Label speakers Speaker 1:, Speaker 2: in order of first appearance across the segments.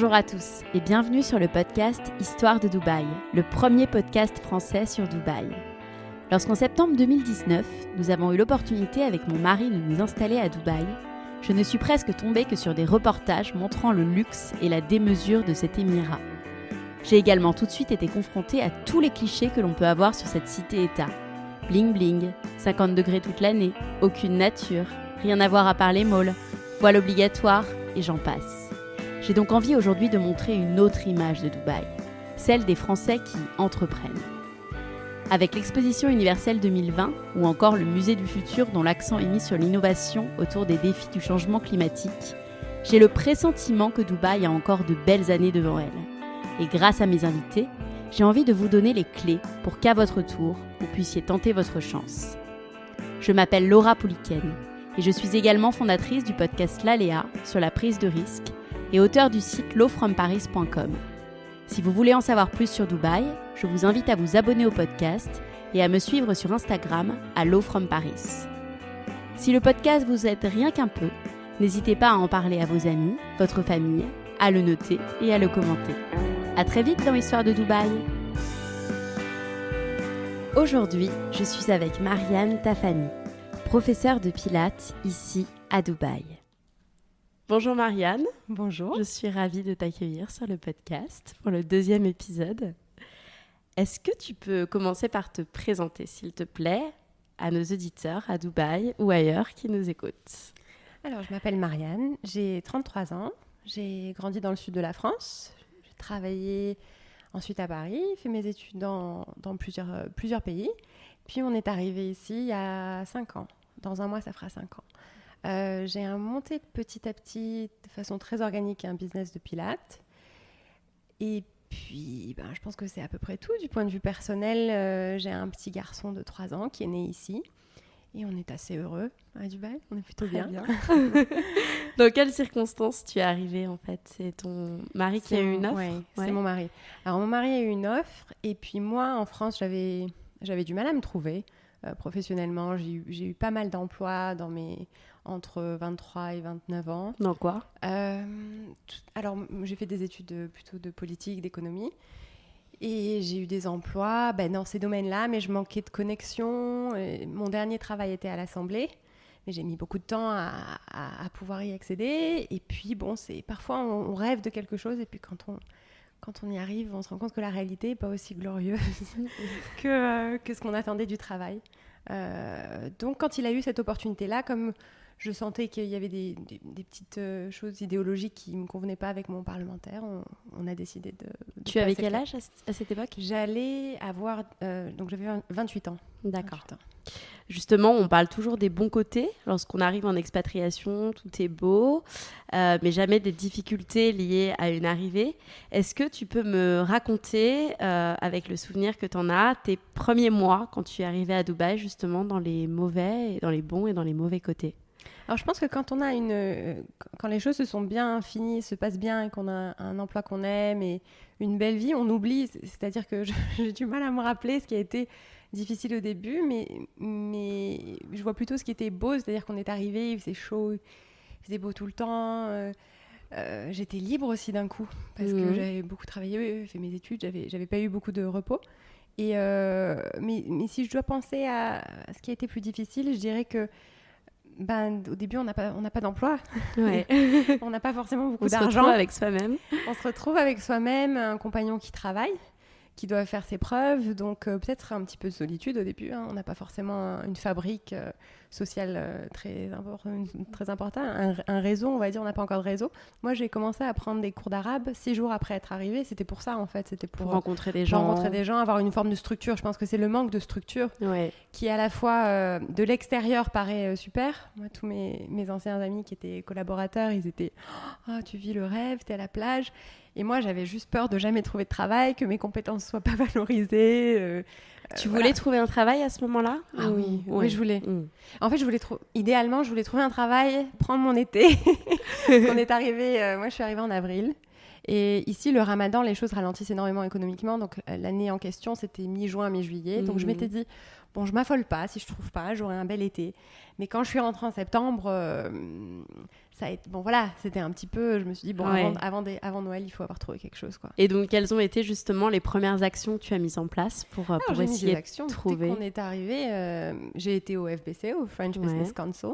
Speaker 1: Bonjour à tous et bienvenue sur le podcast Histoire de Dubaï, le premier podcast français sur Dubaï. Lorsqu'en septembre 2019, nous avons eu l'opportunité avec mon mari de nous installer à Dubaï, je ne suis presque tombée que sur des reportages montrant le luxe et la démesure de cet émirat. J'ai également tout de suite été confrontée à tous les clichés que l'on peut avoir sur cette cité-État. Bling bling, 50 degrés toute l'année, aucune nature, rien à voir à part les malls, voile obligatoire et j'en passe. J'ai donc envie aujourd'hui de montrer une autre image de Dubaï, celle des Français qui entreprennent. Avec l'exposition universelle 2020 ou encore le musée du futur dont l'accent est mis sur l'innovation autour des défis du changement climatique, j'ai le pressentiment que Dubaï a encore de belles années devant elle. Et grâce à mes invités, j'ai envie de vous donner les clés pour qu'à votre tour, vous puissiez tenter votre chance. Je m'appelle Laura Pouliken et je suis également fondatrice du podcast L'Aléa sur la prise de risque et auteure du site lawfromparis.com. Si vous voulez en savoir plus sur Dubaï, je vous invite à vous abonner au podcast et à me suivre sur Instagram à lawfromparis. Si le podcast vous aide rien qu'un peu, n'hésitez pas à en parler à vos amis, votre famille, à le noter et à le commenter. À très vite dans Histoire de Dubaï. Aujourd'hui, je suis avec Marianne Tafani, professeure de pilates ici à Dubaï. Bonjour Marianne.
Speaker 2: Bonjour.
Speaker 1: Je suis ravie de t'accueillir sur le podcast pour le 2e épisode. Est-ce que tu peux commencer par te présenter, s'il te plaît, à nos auditeurs à Dubaï ou ailleurs qui nous écoutent?
Speaker 2: Alors, je m'appelle Marianne, j'ai 33 ans, j'ai grandi dans le sud de la France, j'ai travaillé ensuite à Paris, fait mes études dans plusieurs pays, puis on est arrivé ici il y a 5 ans. Dans un mois, ça fera 5 ans. J'ai monté petit à petit, de façon très organique, un business de pilates. Et puis, je pense que c'est à peu près tout. Du point de vue personnel, j'ai un petit garçon de 3 ans qui est né ici. Et on est assez heureux à Dubaï, on est plutôt bien.
Speaker 1: Dans quelles circonstances tu es arrivée en fait? C'est ton mari qui a eu une offre?
Speaker 2: Oui, c'est mon mari. Alors mon mari a eu une offre et puis moi en France j'avais du mal à me trouver professionnellement. J'ai eu pas mal d'emplois entre 23 et 29 ans.
Speaker 1: Dans quoi?
Speaker 2: Alors j'ai fait des études plutôt de politique, d'économie. Et j'ai eu des emplois dans ces domaines-là, mais je manquais de connexion. Mon dernier travail était à l'Assemblée, mais j'ai mis beaucoup de temps à pouvoir y accéder. Et puis, parfois, on rêve de quelque chose, et puis quand on y arrive, on se rend compte que la réalité n'est pas aussi glorieuse que ce qu'on attendait du travail. Donc, quand il a eu cette opportunité-là, comme je sentais qu'il y avait des petites choses idéologiques qui ne me convenaient pas avec mon parlementaire, on a décidé de
Speaker 1: Tu avais quel âge à cette époque?
Speaker 2: J'allais avoir... donc j'avais 28 ans.
Speaker 1: D'accord.
Speaker 2: 28 ans.
Speaker 1: Justement, on parle toujours des bons côtés. Lorsqu'on arrive en expatriation, tout est beau, mais jamais des difficultés liées à une arrivée. Est-ce que tu peux me raconter, avec le souvenir que tu en as, tes premiers mois quand tu es arrivée à Dubaï, justement, dans les mauvais, dans les bons et dans les mauvais côtés?
Speaker 2: Alors je pense que quand quand les choses se sont bien finies, se passent bien et qu'on a un emploi qu'on aime et une belle vie, on oublie. C'est-à-dire que j'ai du mal à me rappeler ce qui a été difficile au début, mais je vois plutôt ce qui était beau. C'est-à-dire qu'on est arrivé, il faisait chaud, il faisait beau tout le temps. J'étais libre aussi d'un coup parce que j'avais beaucoup travaillé, fait mes études, j'avais pas eu beaucoup de repos. Et mais si je dois penser à ce qui a été plus difficile, je dirais que au début, on n'a pas d'emploi.
Speaker 1: Ouais.
Speaker 2: On n'a pas forcément beaucoup d'argent.
Speaker 1: On se retrouve avec soi-même.
Speaker 2: On se retrouve avec soi-même, un compagnon qui travaille, qui doit faire ses preuves. Donc, peut-être un petit peu de solitude au début. On n'a pas forcément une fabrique sociale très importante. Un réseau, on va dire. On n'a pas encore de réseau. Moi, j'ai commencé à prendre des cours d'arabe 6 jours après être arrivée. C'était pour ça, en fait. C'était pour
Speaker 1: rencontrer des gens.
Speaker 2: Avoir une forme de structure. Je pense que c'est le manque de structure qui, à la fois, de l'extérieur, paraît super. Moi, tous mes anciens amis qui étaient collaborateurs, ils étaient « Oh, tu vis le rêve, t'es à la plage ». Et moi, j'avais juste peur de jamais trouver de travail, que mes compétences ne soient pas valorisées.
Speaker 1: Tu voulais trouver un travail à ce moment-là?
Speaker 2: Ah oui, je voulais. En fait, idéalement, je voulais trouver un travail, prendre mon été. Parce qu'on est arrivé, moi, je suis arrivée en avril. Et ici, le ramadan, les choses ralentissent énormément économiquement. Donc, l'année en question, c'était mi-juin, mi-juillet. Donc, je m'étais dit, bon, je m'affole pas. Si je trouve pas, j'aurai un bel été. Mais quand je suis rentrée en septembre, ça a été... Bon, voilà, c'était un petit peu... Je me suis dit, bon, avant Noël, il faut avoir trouvé quelque chose, quoi.
Speaker 1: Et donc, quelles ont été justement les premières actions que tu as mises en place pour essayer de trouver...
Speaker 2: Dès qu'on est arrivé, j'ai été au FBC, au French Business Council.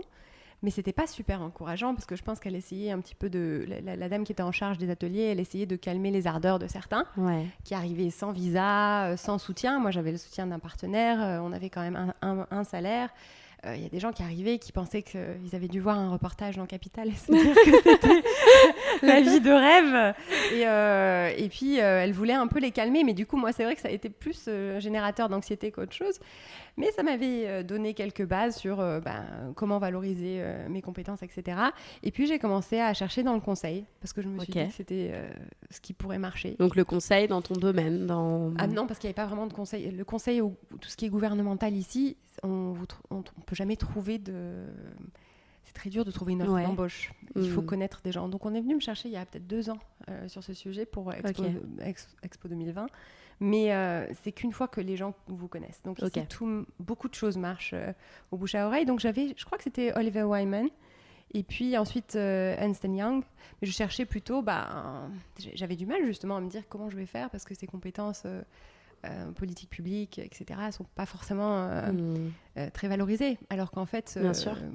Speaker 2: Mais c'était pas super encourageant parce que je pense qu'elle essayait un petit peu de... La dame qui était en charge des ateliers, elle essayait de calmer les ardeurs de certains qui arrivaient sans visa, sans soutien. Moi, j'avais le soutien d'un partenaire. On avait quand même un salaire. Il y a des gens qui arrivaient qui pensaient qu'ils avaient dû voir un reportage dans Capital et se dire que c'était la vie de rêve. Et puis, elle voulait un peu les calmer. Mais du coup, moi, c'est vrai que ça a été plus générateur d'anxiété qu'autre chose. Mais ça m'avait donné quelques bases sur comment valoriser mes compétences, etc. Et puis, j'ai commencé à chercher dans le conseil parce que je me suis dit que c'était ce qui pourrait marcher.
Speaker 1: Donc, le conseil dans ton domaine
Speaker 2: Ah non, parce qu'il n'y avait pas vraiment de conseil. Le conseil ou tout ce qui est gouvernemental ici, on ne peut jamais trouver de... C'est très dur de trouver une offre d'embauche. Il faut connaître des gens. Donc, on est venu me chercher il y a peut-être 2 ans sur ce sujet pour Expo 2020. Mais c'est qu'une fois que les gens vous connaissent. Donc, ici, beaucoup de choses marchent au bouche à oreille. Donc, je crois que c'était Oliver Wyman. Et puis ensuite, Ernst & Young. Mais je cherchais plutôt... j'avais du mal justement à me dire comment je vais faire parce que ces compétences... politique publique, etc., ne sont pas forcément très valorisées. Alors qu'en fait,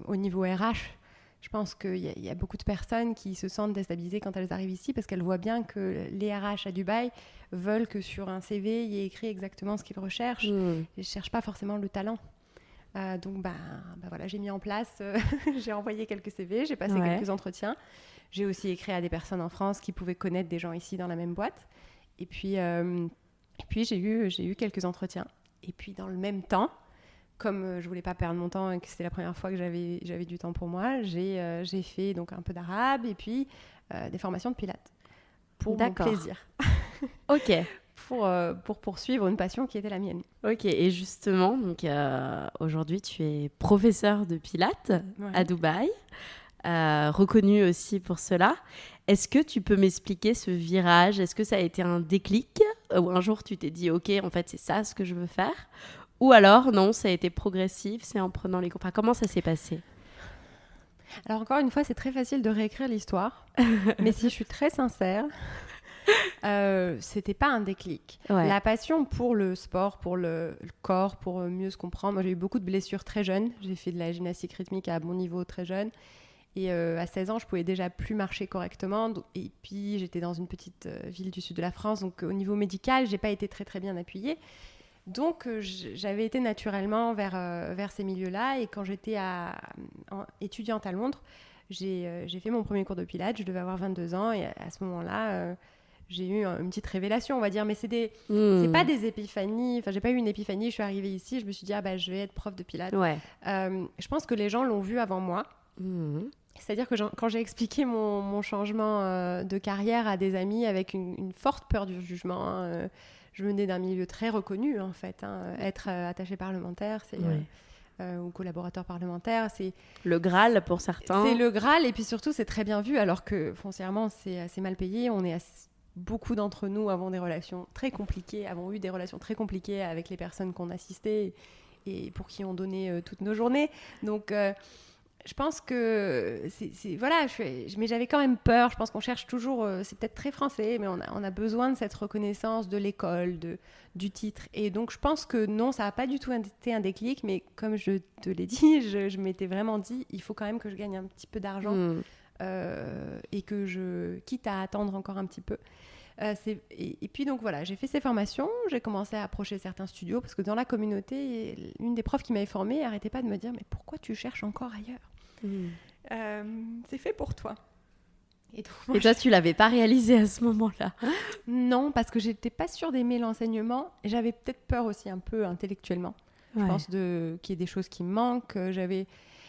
Speaker 2: au niveau RH, je pense qu'il y a beaucoup de personnes qui se sentent déstabilisées quand elles arrivent ici parce qu'elles voient bien que les RH à Dubaï veulent que sur un CV, il y ait écrit exactement ce qu'ils recherchent. Ils ne cherchent pas forcément le talent. Donc, voilà, j'ai mis en place, j'ai envoyé quelques CV, j'ai passé quelques entretiens. J'ai aussi écrit à des personnes en France qui pouvaient connaître des gens ici dans la même boîte. Et puis j'ai eu quelques entretiens. Et puis, dans le même temps, comme je ne voulais pas perdre mon temps et que c'était la première fois que j'avais du temps pour moi, j'ai fait donc un peu d'arabe et puis des formations de pilates pour mon plaisir.
Speaker 1: Ok.
Speaker 2: Pour poursuivre une passion qui était la mienne.
Speaker 1: Ok. Et justement, donc, aujourd'hui, tu es professeur de pilates à Dubaï, reconnu aussi pour cela. Est-ce que tu peux m'expliquer ce virage ? Est-ce que ça a été un déclic ? Ou un jour, tu t'es dit, OK, en fait, c'est ça ce que je veux faire ? Ou alors, non, ça a été progressif, c'est en prenant les cours. Enfin, comment ça s'est passé ?
Speaker 2: Alors, encore une fois, c'est très facile de réécrire l'histoire. Mais si je suis très sincère, c'était pas un déclic. La passion pour le sport, pour le corps, pour mieux se comprendre. Moi, j'ai eu beaucoup de blessures très jeune. J'ai fait de la gymnastique rythmique à bon niveau très jeune. Et à 16 ans, je pouvais déjà plus marcher correctement. Et puis, j'étais dans une petite ville du sud de la France. Donc, au niveau médical, j'ai pas été très, très bien appuyée. Donc, j'avais été naturellement vers ces milieux-là. Et quand j'étais étudiante à Londres, j'ai fait mon premier cours de pilates. Je devais avoir 22 ans. Et à ce moment-là, j'ai eu une petite révélation, on va dire. Mais c'est pas des épiphanies. Enfin, j'ai pas eu une épiphanie. Je suis arrivée ici. Je me suis dit, je vais être prof de pilates. Je pense que les gens l'ont vu avant moi. C'est-à-dire que quand j'ai expliqué mon changement de carrière à des amis avec une forte peur du jugement, je venais d'un milieu très reconnu, en fait. Être attaché parlementaire, ou collaborateur parlementaire, c'est...
Speaker 1: Le Graal pour certains.
Speaker 2: C'est le Graal, et puis surtout, c'est très bien vu, alors que foncièrement, c'est assez mal payé. Beaucoup d'entre nous avons eu des relations très compliquées avec les personnes qu'on assistait et pour qui on donnait toutes nos journées. Donc... je pense que mais j'avais quand même peur. Je pense qu'on cherche toujours, c'est peut-être très français, mais on a besoin de cette reconnaissance de l'école, du titre. Et donc je pense que non, ça n'a pas du tout été un déclic, mais comme je te l'ai dit, je m'étais vraiment dit, il faut quand même que je gagne un petit peu d'argent et que quitte à attendre encore un petit peu. Et puis donc voilà, j'ai fait ces formations, j'ai commencé à approcher certains studios parce que dans la communauté, une des profs qui m'avait formée n'arrêtait pas de me dire, mais pourquoi tu cherches encore ailleurs ? C'est fait pour toi.
Speaker 1: Et toi, tu l'avais pas réalisé à ce moment-là ?
Speaker 2: Non, parce que j'étais pas sûre d'aimer l'enseignement. J'avais peut-être peur aussi un peu intellectuellement. Je pense qu'il y ait des choses qui me manquent.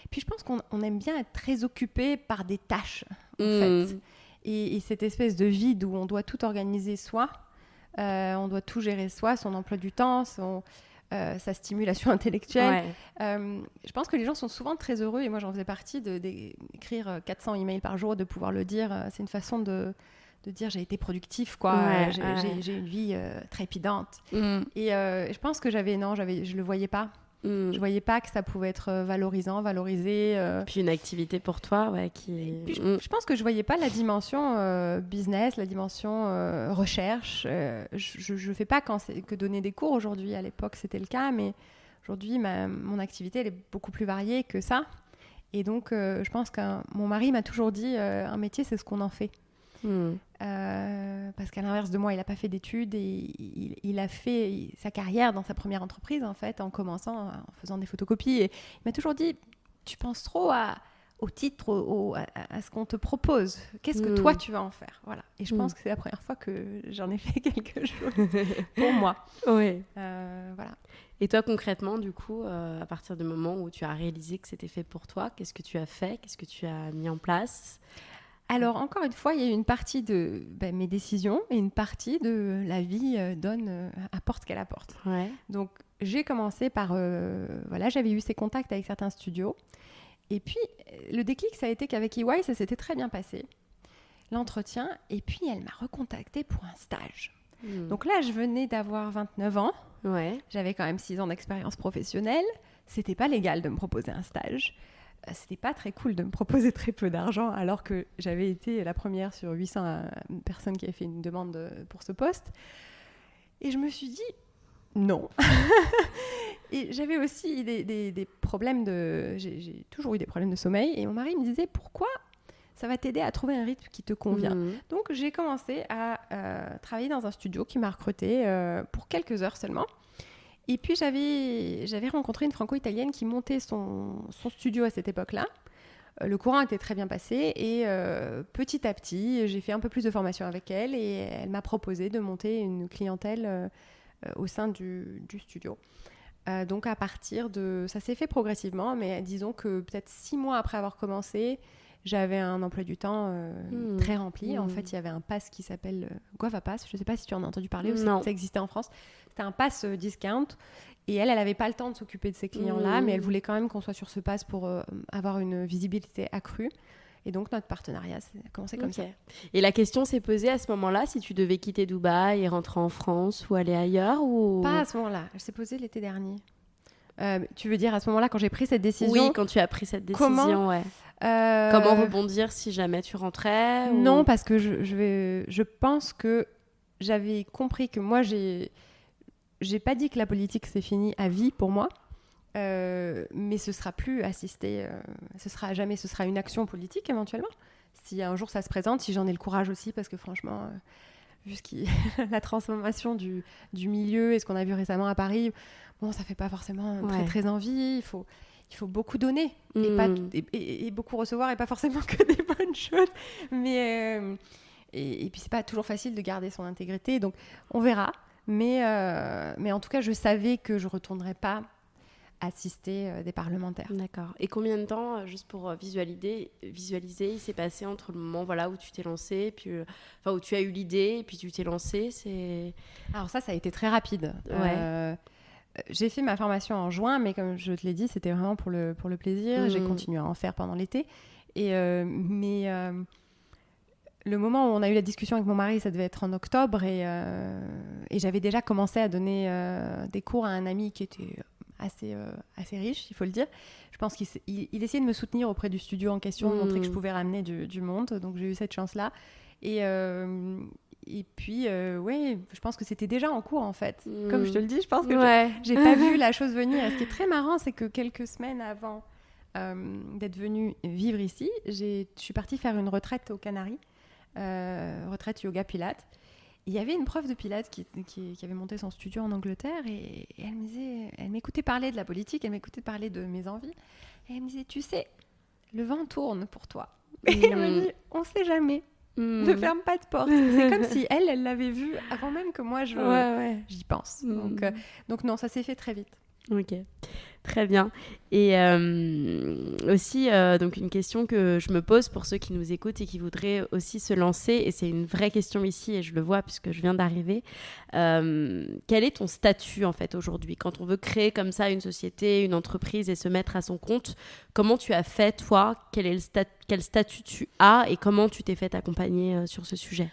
Speaker 2: Puis je pense qu'on aime bien être très occupé par des tâches, en fait. Et cette espèce de vide où on doit tout organiser soi, on doit tout gérer soi, son emploi du temps, sa stimulation intellectuelle. Je pense que les gens sont souvent très heureux, et moi j'en faisais partie, d'écrire 400 emails par jour, de pouvoir le dire. C'est une façon de dire j'ai été productif, quoi. J'ai une vie trépidante. Et je pense que je le voyais pas. Je voyais pas que ça pouvait être valorisant, valorisé.
Speaker 1: Puis une activité pour toi,
Speaker 2: Puis je pense que je voyais pas la dimension business, la dimension recherche. Je fais pas que donner des cours aujourd'hui. À l'époque, c'était le cas, mais aujourd'hui, mon activité, elle est beaucoup plus variée que ça. Et donc, je pense que mon mari m'a toujours dit, un métier, c'est ce qu'on en fait. Parce qu'à l'inverse de moi, il n'a pas fait d'études et il a fait sa carrière dans sa première entreprise, en fait, en commençant, en faisant des photocopies. Et il m'a toujours dit, tu penses trop au titre, à ce qu'on te propose. Qu'est-ce que toi, tu vas en faire? Voilà. Et je pense que c'est la première fois que j'en ai fait quelque chose pour moi.
Speaker 1: Oui.
Speaker 2: Voilà.
Speaker 1: Et toi, concrètement, du coup, à partir du moment où tu as réalisé que c'était fait pour toi, qu'est-ce que tu as fait? Qu'est-ce que tu as mis en place?
Speaker 2: Alors, encore une fois, il y a une partie de mes décisions et une partie de la vie apporte ce qu'elle apporte.
Speaker 1: Ouais.
Speaker 2: Donc, j'ai commencé par... j'avais eu ces contacts avec certains studios. Et puis, le déclic, ça a été qu'avec EY, ça s'était très bien passé. L'entretien. Et puis, elle m'a recontactée pour un stage. Donc là, je venais d'avoir 29 ans.
Speaker 1: Ouais.
Speaker 2: J'avais quand même 6 ans d'expérience professionnelle. C'était pas légal de me proposer un stage. C'était pas très cool de me proposer très peu d'argent alors que j'avais été la première sur 800 personnes qui avaient fait une demande pour ce poste. Et je me suis dit non. Et j'avais aussi des problèmes j'ai toujours eu des problèmes de sommeil et mon mari me disait pourquoi ça va t'aider à trouver un rythme qui te convient. Donc j'ai commencé à travailler dans un studio qui m'a recrutée pour quelques heures seulement. Et puis, j'avais rencontré une franco-italienne qui montait son studio à cette époque-là. Le courant était très bien passé et petit à petit, j'ai fait un peu plus de formation avec elle et elle m'a proposé de monter une clientèle au sein du studio. Donc, à partir de... Ça s'est fait progressivement, mais disons que peut-être 6 mois après avoir commencé, j'avais un emploi du temps très rempli. En fait, il y avait un pass qui s'appelle Guava Pass. Je ne sais pas si tu en as entendu parler ou si ça existait en France. C'était un pass discount. Et elle n'avait pas le temps de s'occuper de ces clients-là, mais elle voulait quand même qu'on soit sur ce pass pour avoir une visibilité accrue. Et donc, notre partenariat a commencé comme ça.
Speaker 1: Et la question s'est posée à ce moment-là, si tu devais quitter Dubaï et rentrer en France ou aller ailleurs ou...
Speaker 2: Pas à ce moment-là. Elle s'est posée l'été dernier. Tu veux dire à ce moment-là, quand j'ai pris cette décision?
Speaker 1: Oui, quand tu as pris cette décision, Comment rebondir si jamais tu rentrais
Speaker 2: Non, parce que je pense que j'avais compris que moi, j'ai pas dit que la politique c'est fini à vie pour moi, mais ce sera plus assisté, ce sera une action politique éventuellement. Si un jour ça se présente, si j'en ai le courage aussi, parce que franchement, vu la transformation du milieu et ce qu'on a vu récemment à Paris, bon, ça fait pas forcément très très envie. Il faut beaucoup donner et beaucoup recevoir et pas forcément que des bonnes choses. Mais et puis c'est pas toujours facile de garder son intégrité, donc on verra. Mais en tout cas, je savais que je retournerais pas assister des parlementaires.
Speaker 1: D'accord. Et combien de temps, juste pour visualiser, il s'est passé entre le moment où tu t'es lancée, puis où tu as eu l'idée, et puis tu t'es lancée
Speaker 2: Alors ça a été très rapide. Ouais. J'ai fait ma formation en juin, mais comme je te l'ai dit, c'était vraiment pour le plaisir. J'ai continué à en faire pendant l'été. Mais le moment où on a eu la discussion avec mon mari, ça devait être en octobre. Et j'avais déjà commencé à donner des cours à un ami qui était assez riche, il faut le dire. Je pense qu'il essayait de me soutenir auprès du studio en question, de montrer que je pouvais ramener du monde. Donc j'ai eu cette chance-là. Et puis, je pense que c'était déjà en cours, en fait. Comme je te le dis, je pense que j'ai pas vu la chose venir. Et ce qui est très marrant, c'est que quelques semaines avant d'être venue vivre ici, je suis partie faire une retraite aux Canaries, retraite yoga pilates. Il y avait une prof de pilates qui avait monté son studio en Angleterre et elle m'écoutait parler de la politique, elle m'écoutait parler de mes envies. Et elle me disait, tu sais, le vent tourne pour toi. Et elle me dit, on sait jamais. Ne ferme pas de porte. C'est comme si elle l'avait vu avant même que moi j'y pense. Donc non, ça s'est fait très vite.
Speaker 1: Ok, très bien. Et aussi, donc une question que je me pose pour ceux qui nous écoutent et qui voudraient aussi se lancer, et c'est une vraie question ici, et je le vois puisque je viens d'arriver. Quel est ton statut en fait aujourd'hui? Quand on veut créer comme ça une société, une entreprise et se mettre à son compte, comment tu as fait toi? Quel statut tu as et comment tu t'es fait accompagner sur ce sujet?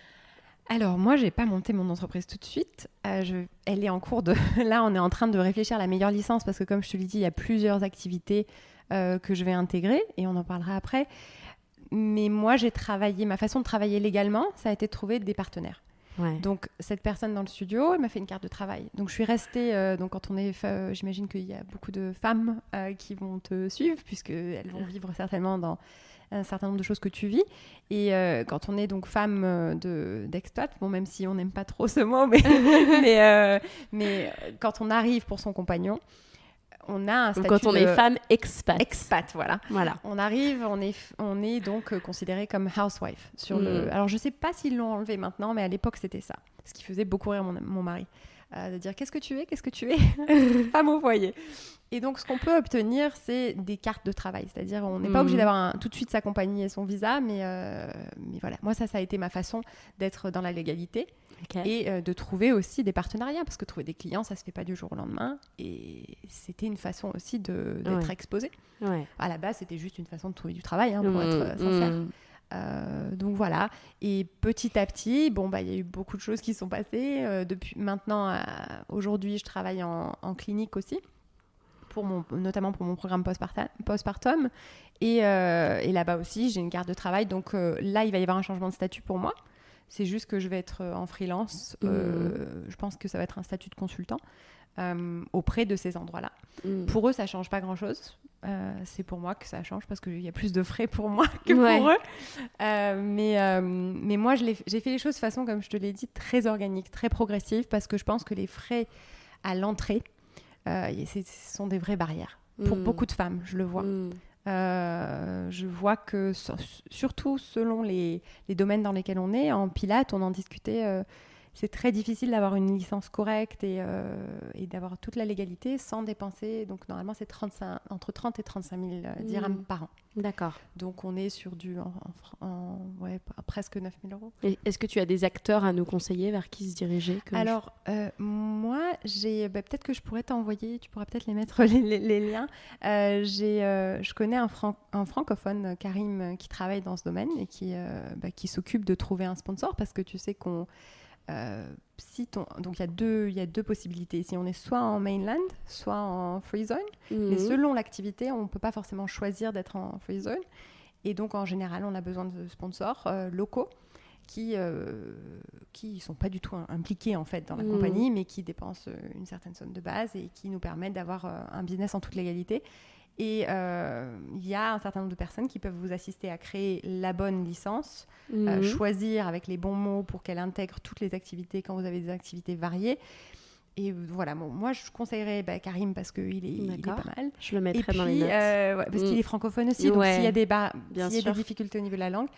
Speaker 2: Alors, moi, j'ai pas monté mon entreprise tout de suite. Elle est en cours de... Là, on est en train de réfléchir à la meilleure licence parce que, comme je te l'ai dit, il y a plusieurs activités que je vais intégrer et on en parlera après. Mais moi, ma façon de travailler légalement, ça a été de trouver des partenaires.
Speaker 1: Ouais.
Speaker 2: Donc, cette personne dans le studio, elle m'a fait une carte de travail. Donc, je suis restée... donc, quand on est... j'imagine qu'il y a beaucoup de femmes qui vont te suivre puisqu'elles vont vivre certainement dans un certain nombre de choses que tu vis. Et quand on est donc femme d'expat, bon, même si on n'aime pas trop ce mot, mais quand on arrive pour son compagnon, on a un statut
Speaker 1: quand on est femme expat.
Speaker 2: Expat, voilà. On arrive, on est donc considéré comme housewife. Alors, je ne sais pas s'ils l'ont enlevé maintenant, mais à l'époque, c'était ça. Ce qui faisait beaucoup rire mon mari. De dire qu'est-ce que tu es femme au foyer. Et donc, ce qu'on peut obtenir, c'est des cartes de travail. C'est-à-dire, on n'est pas obligé d'avoir tout de suite sa compagnie et son visa, mais voilà. Moi, ça a été ma façon d'être dans la légalité et de trouver aussi des partenariats, parce que trouver des clients, ça se fait pas du jour au lendemain. Et c'était une façon aussi d'être exposée. Ouais. À la base, c'était juste une façon de trouver du travail, pour être sincère. Donc voilà, et petit à petit, il y a eu beaucoup de choses qui sont passées. Depuis maintenant, aujourd'hui, je travaille en clinique aussi, notamment pour mon programme postpartum. Et là-bas aussi, j'ai une carte de travail. Donc là, il va y avoir un changement de statut pour moi. C'est juste que je vais être en freelance. Je pense que ça va être un statut de consultant auprès de ces endroits-là. Pour eux, ça ne change pas grand-chose. C'est pour moi que ça change parce qu'il y a plus de frais pour moi que pour eux. Mais moi, j'ai fait les choses de façon, comme je te l'ai dit, très organique, très progressive, parce que je pense que les frais à l'entrée, ce sont des vraies barrières. Pour beaucoup de femmes, je le vois. Je vois que, surtout selon les domaines dans lesquels on est, en Pilates, on en discutait... c'est très difficile d'avoir une licence correcte et d'avoir toute la légalité sans dépenser. Donc, normalement, c'est entre 30 et 35 000 dirhams par an.
Speaker 1: D'accord.
Speaker 2: Donc, on est sur presque 9 000 euros.
Speaker 1: Et est-ce que tu as des acteurs à nous conseiller vers qui se diriger
Speaker 2: Alors, moi, peut-être que je pourrais t'envoyer, tu pourras peut-être les mettre les liens. Je connais un francophone, Karim, qui travaille dans ce domaine et qui s'occupe de trouver un sponsor parce que tu sais qu'on... Donc il y a deux possibilités. Si on est soit en mainland, soit en free zone, mais selon l'activité, on ne peut pas forcément choisir d'être en free zone. Et donc en général, on a besoin de sponsors locaux qui sont pas du tout impliqués en fait dans la compagnie, mais qui dépensent une certaine somme de base et qui nous permettent d'avoir un business en toute légalité. Et il y a un certain nombre de personnes qui peuvent vous assister à créer la bonne licence, choisir avec les bons mots pour qu'elle intègre toutes les activités quand vous avez des activités variées. Et voilà, moi je conseillerais Karim parce qu'il est pas mal.
Speaker 1: Je le mettrai dans les notes.
Speaker 2: Parce qu'il est francophone aussi, donc s'il y a des difficultés au niveau de la langue.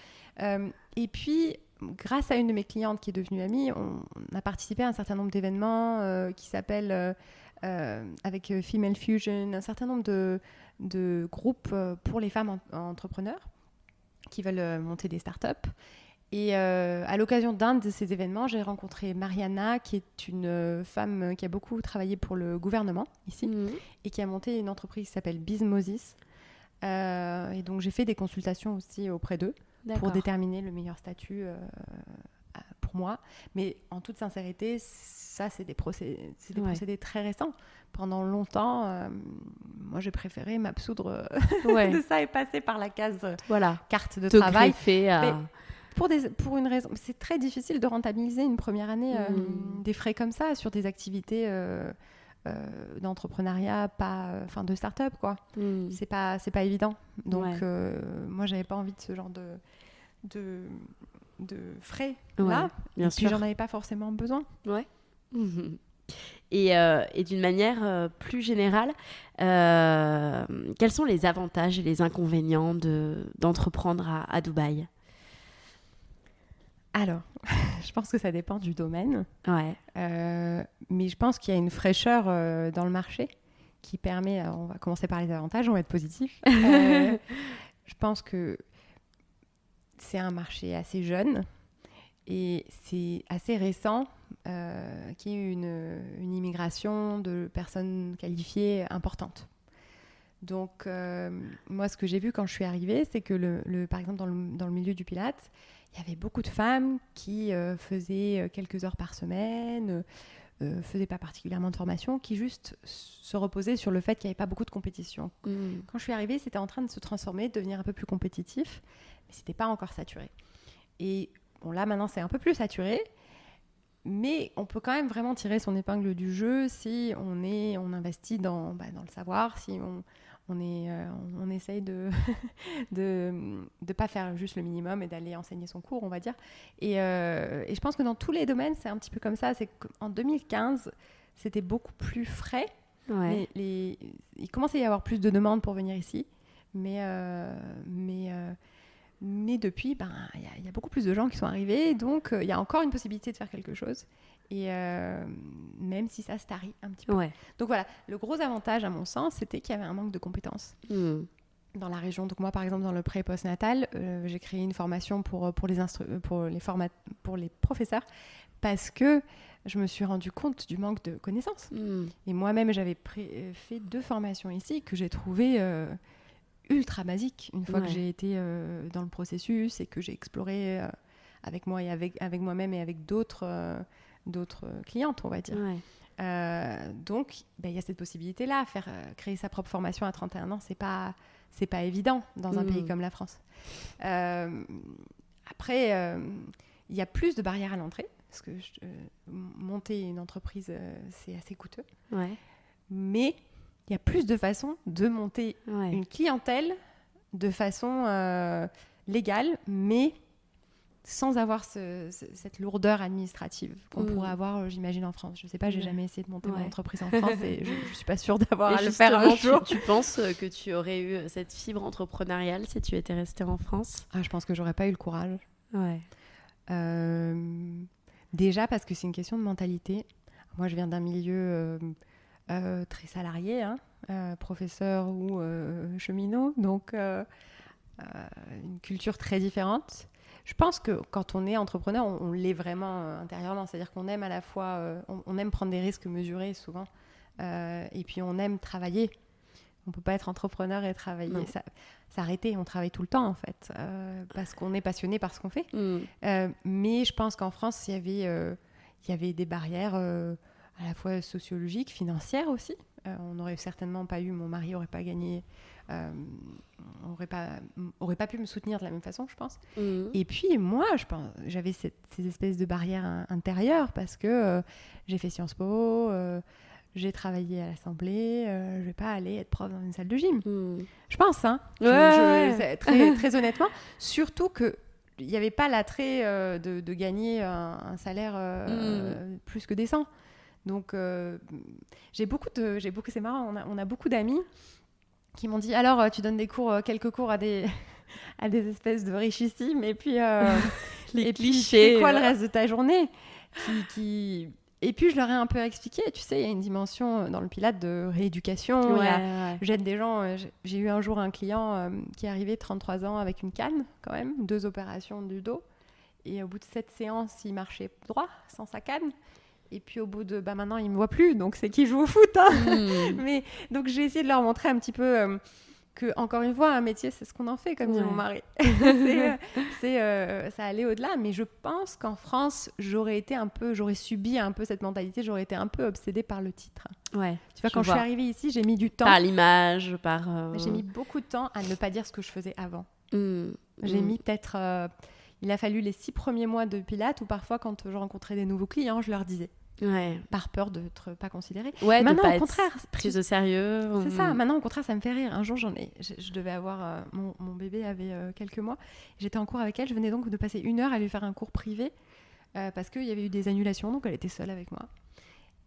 Speaker 2: Et puis, grâce à une de mes clientes qui est devenue amie, on a participé à un certain nombre d'événements qui s'appellent... avec Female Fusion, un certain nombre de groupes pour les femmes entrepreneurs qui veulent monter des startups. Et à l'occasion d'un de ces événements, j'ai rencontré Mariana, qui est une femme qui a beaucoup travaillé pour le gouvernement ici et qui a monté une entreprise qui s'appelle Bizmosis. Et donc, j'ai fait des consultations aussi auprès d'eux pour déterminer le meilleur statut pour moi. Mais en toute sincérité, ça, c'est des procédés très récents. Pendant longtemps, moi, j'ai préféré m'absoudre de ça et passer par la case carte de travail. Mais pour une raison, c'est très difficile de rentabiliser une première année des frais comme ça sur des activités d'entrepreneuriat, de start-up, quoi. C'est pas évident. Donc, moi, j'avais pas envie de ce genre de frais là,
Speaker 1: bien
Speaker 2: sûr. Puis j'en avais pas forcément besoin.
Speaker 1: Et d'une manière plus générale, quels sont les avantages et les inconvénients d'entreprendre à Dubaï ?
Speaker 2: Alors, je pense que ça dépend du domaine. Mais je pense qu'il y a une fraîcheur dans le marché qui permet... on va commencer par les avantages, on va être positif. Je pense que c'est un marché assez jeune et c'est assez récent qu'il y ait une immigration de personnes qualifiées importante. Donc, moi, ce que j'ai vu quand je suis arrivée, c'est que, par exemple, dans le milieu du Pilates, il y avait beaucoup de femmes qui faisaient quelques heures par semaine, faisaient pas particulièrement de formation, qui juste se reposaient sur le fait qu'il n'y avait pas beaucoup de compétition. Quand je suis arrivée, c'était en train de se transformer, de devenir un peu plus compétitif, mais c'était pas encore saturé. Et bon, là maintenant c'est un peu plus saturé, mais on peut quand même vraiment tirer son épingle du jeu si on investit dans le savoir, si on essaye de pas faire juste le minimum et d'aller enseigner son cours, on va dire. Et je pense que dans tous les domaines, c'est un petit peu comme ça. C'est qu'en 2015, c'était beaucoup plus frais.
Speaker 1: Ouais.
Speaker 2: Il commençait à y avoir plus de demandes pour venir ici. Mais depuis, y a beaucoup plus de gens qui sont arrivés. Donc, il y a encore une possibilité de faire quelque chose. Et même si ça se tarit un petit peu.
Speaker 1: Ouais.
Speaker 2: Donc voilà, le gros avantage à mon sens, c'était qu'il y avait un manque de compétences dans la région. Donc moi, par exemple, dans le pré- et post-natal, j'ai créé une formation pour les professeurs parce que je me suis rendu compte du manque de connaissances. Et moi-même, j'avais fait 2 formations ici que j'ai trouvées ultra basiques une fois que j'ai été dans le processus et que j'ai exploré avec moi et avec moi-même et avec d'autres clientes, on va dire. Donc, il y a cette possibilité-là. Créer sa propre formation à 31 ans, c'est pas évident dans un pays comme la France. Après, il y a plus de barrières à l'entrée, parce que monter une entreprise, c'est assez coûteux. Mais il y a plus de façons de monter une clientèle de façon légale, mais sans avoir cette lourdeur administrative qu'on pourrait avoir, j'imagine, en France. Je ne sais pas, j'ai jamais essayé de monter mon entreprise en France et je ne suis pas sûre d'avoir à le faire un jour.
Speaker 1: Tu penses que tu aurais eu cette fibre entrepreneuriale si tu étais restée en France ?
Speaker 2: Je pense que j'aurais pas eu le courage. Déjà parce que c'est une question de mentalité. Moi, je viens d'un milieu très salarié, professeur ou cheminot, donc une culture très différente. Je pense que quand on est entrepreneur, on l'est vraiment intérieurement. C'est-à-dire qu'on aime à la fois, on aime prendre des risques mesurés souvent, et puis on aime travailler. On ne peut pas être entrepreneur et travailler. S'arrêter, on travaille tout le temps en fait, parce qu'on est passionné par ce qu'on fait. Mais je pense qu'en France, il y avait des barrières à la fois sociologiques, financières aussi. On n'aurait certainement pas eu, mon mari n'aurait pas gagné, aurait pas pu me soutenir de la même façon, je pense. Et puis moi, je pense, j'avais ces espèces de barrières intérieures parce que j'ai fait Sciences Po, j'ai travaillé à l'Assemblée, je vais pas aller être prof dans une salle de gym. Je pense, très, très honnêtement. Surtout que il n'y avait pas l'attrait de gagner un salaire plus que décent. Donc, c'est marrant, on a beaucoup d'amis qui m'ont dit, alors, tu donnes quelques cours à des espèces de richissimes, et puis,
Speaker 1: les
Speaker 2: clichés. C'est quoi le reste de ta journée Et puis, je leur ai un peu expliqué, tu sais, il y a une dimension dans le Pilate de rééducation. J'aide des gens. J'ai eu un jour un client qui est arrivé 33 ans avec une canne, quand même, 2 opérations du dos. Et au bout de 7 séances, il marchait droit, sans sa canne. Et puis au bout de, maintenant il me voit plus, donc c'est qu'il joue au foot. Mais donc j'ai essayé de leur montrer un petit peu que, encore une fois, un métier, c'est ce qu'on en fait, comme dit mon mari. Ça allait au-delà. Mais je pense qu'en France, j'aurais subi un peu cette mentalité, j'aurais été un peu obsédée par le titre. Tu vois, quand je suis arrivée ici, j'ai mis du temps.
Speaker 1: Par l'image,
Speaker 2: J'ai mis beaucoup de temps à ne pas dire ce que je faisais avant. J'ai mis peut-être... il a fallu les 6 premiers mois de Pilate où parfois, quand je rencontrais des nouveaux clients, je leur disais. Par peur d'être pas considérée.
Speaker 1: Maintenant,
Speaker 2: de pas
Speaker 1: au contraire, prise au sérieux.
Speaker 2: C'est ça. Maintenant, au contraire, ça me fait rire. Un jour, je devais avoir... mon bébé avait quelques mois. J'étais en cours avec elle. Je venais donc de passer 1 heure à lui faire un cours privé parce qu'il y avait eu des annulations. Donc, elle était seule avec moi.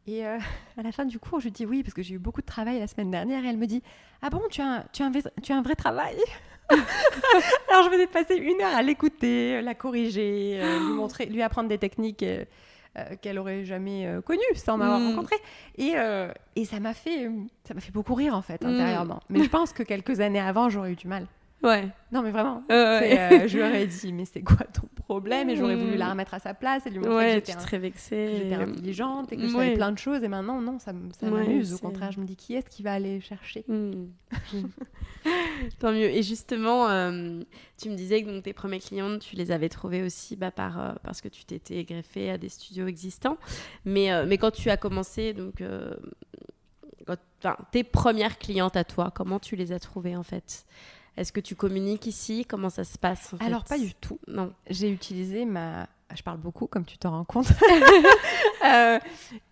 Speaker 2: Et à la fin du cours, je lui dis oui, parce que j'ai eu beaucoup de travail la semaine dernière. Et elle me dit, ah bon, tu as un vrai travail. Alors, je venais de passer 1 heure à l'écouter, la corriger, lui apprendre des techniques... qu'elle aurait jamais connue sans m'avoir rencontrée. Et ça m'a fait beaucoup rire, en fait, intérieurement. Mais je pense que quelques années avant, j'aurais eu du mal. Non, mais vraiment. Je lui aurais dit, mais c'est quoi ton problème et j'aurais voulu la remettre à sa place et lui montrer que j'étais intelligente et que je savais plein de choses. Et maintenant, non, ça m'amuse. Au contraire, je me dis, qui est-ce qui va aller chercher
Speaker 1: Tant mieux. Et justement, tu me disais que donc, tes premières clientes, tu les avais trouvées aussi parce que tu t'étais greffée à des studios existants. Mais quand tu as commencé, donc, tes premières clientes à toi, comment tu les as trouvées en fait ? Est-ce que tu communiques ici ? Comment ça se passe en fait ?
Speaker 2: Alors, pas du tout.
Speaker 1: Non.
Speaker 2: J'ai utilisé Je parle beaucoup, comme tu t'en rends compte.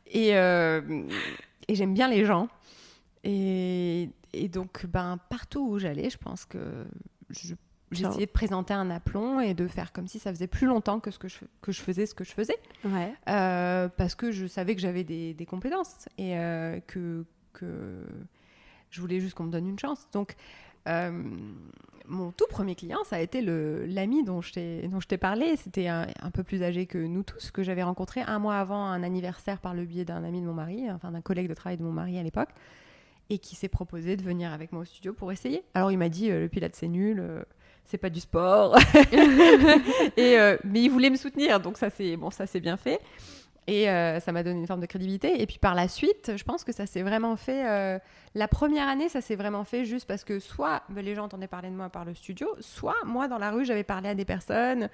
Speaker 2: Et j'aime bien les gens. Et donc, partout où j'allais, je pense que j'essayais de présenter un aplomb et de faire comme si ça faisait plus longtemps que je faisais ce que je faisais.
Speaker 1: Ouais.
Speaker 2: Parce que je savais que j'avais des compétences et que je voulais juste qu'on me donne une chance. Donc, mon tout premier client, ça a été l'ami dont je t'ai parlé. C'était un peu plus âgé que nous tous, que j'avais rencontré un mois avant un anniversaire par le biais d'un ami de mon mari, enfin d'un collègue de travail de mon mari à l'époque, et qui s'est proposé de venir avec moi au studio pour essayer. Alors il m'a dit le pilates c'est nul, c'est pas du sport, mais il voulait me soutenir, donc ça c'est bien fait. Et ça m'a donné une forme de crédibilité. Et puis par la suite, je pense que ça s'est vraiment fait... la première année, ça s'est vraiment fait juste parce que soit les gens entendaient parler de moi par le studio, soit moi, dans la rue, j'avais parlé à des personnes.